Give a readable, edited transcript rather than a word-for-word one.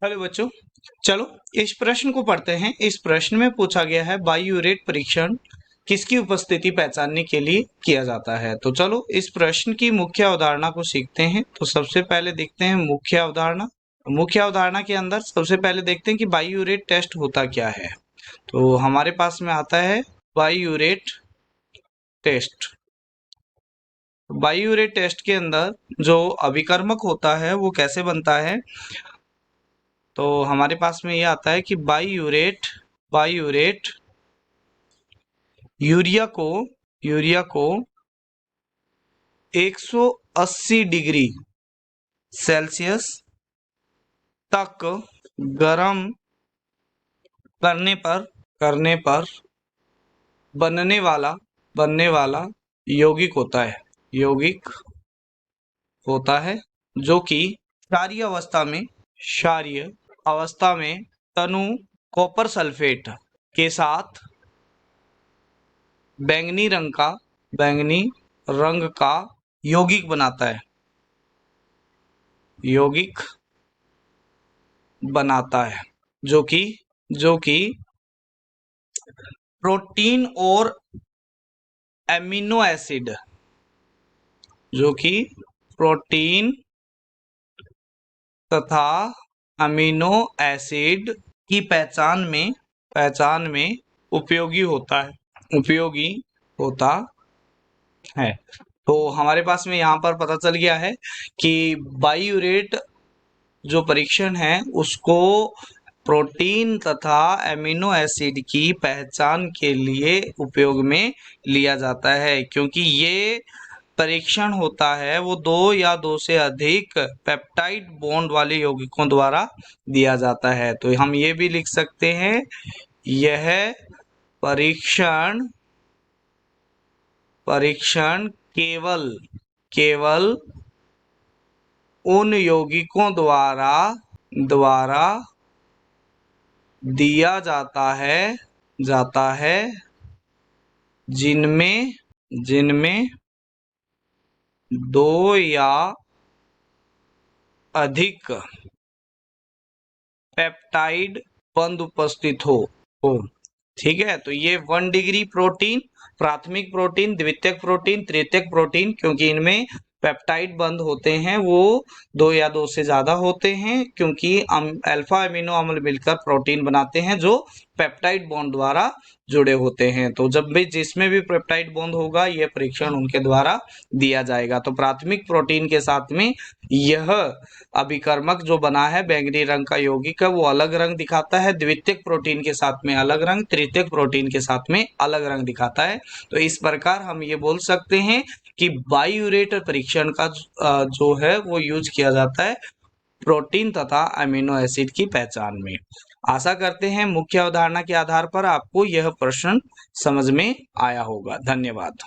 Hello बच्चों, चलो इस प्रश्न को पढ़ते हैं। इस प्रश्न में पूछा गया है बाइयूरेट परीक्षण किसकी उपस्थिति पहचानने के लिए किया जाता है। तो चलो इस प्रश्न की मुख्य अवधारणा को सीखते हैं। तो सबसे पहले देखते हैं मुख्य अवधारणा। मुख्य अवधारणा के अंदर सबसे पहले देखते हैं कि बाइयूरेट टेस्ट होता क्या है। तो हमारे पास में आता है बाइयूरेट टेस्ट। बाइयूरेट टेस्ट के अंदर जो अभिकर्मक होता है वो कैसे बनता है। तो हमारे पास में ये आता है कि बाइयूरेट यूरिया को 180 डिग्री सेल्सियस तक गर्म करने पर बनने वाला यौगिक होता है जो कि क्षारीय अवस्था में तनु कॉपर सल्फेट के साथ बैंगनी रंग का यौगिक बनाता है जो कि प्रोटीन और एमिनो एसिड तथा अमीनो एसिड की पहचान में उपयोगी होता है। तो हमारे पास में यहाँ पर पता चल गया है कि बाइयूरेट जो परीक्षण है उसको प्रोटीन तथा एमिनो एसिड की पहचान के लिए उपयोग में लिया जाता है, क्योंकि ये परीक्षण होता है वो 2 या 2 से अधिक पेप्टाइड बॉन्ड वाले यौगिकों द्वारा दिया जाता है। तो हम ये भी लिख सकते हैं, यह परीक्षण केवल उन यौगिकों द्वारा दिया जाता है जिनमें 2 या अधिक पेप्टाइड बंध उपस्थित हो। ठीक है, तो ये 1 डिग्री प्रोटीन, प्राथमिक प्रोटीन, द्वितीयक प्रोटीन, तृतीयक प्रोटीन, क्योंकि इनमें पेप्टाइड बंध होते हैं वो 2 या 2 से ज्यादा होते हैं, क्योंकि अल्फा अमीनो अम्ल मिलकर प्रोटीन बनाते हैं जो पेप्टाइड बॉन्ड द्वारा जुड़े होते हैं। तो जब भी जिसमें भी पेप्टाइड बॉन्ड होगा यह परीक्षण उनके द्वारा दिया जाएगा। तो प्राथमिक प्रोटीन के साथ में यह अभिकर्मक जो बना है बैंगनी रंग का यौगिक है वो अलग रंग दिखाता है, द्वितीयक प्रोटीन के साथ में अलग रंग, तृतीयक प्रोटीन के साथ में अलग रंग दिखाता है। तो इस प्रकार हम ये बोल सकते हैं कि बाइयूरेट परीक्षण का जो है वो यूज किया जाता है प्रोटीन तथा अमीनो एसिड की पहचान में। आशा करते हैं मुख्य अवधारणा के आधार पर आपको यह प्रश्न समझ में आया होगा। धन्यवाद।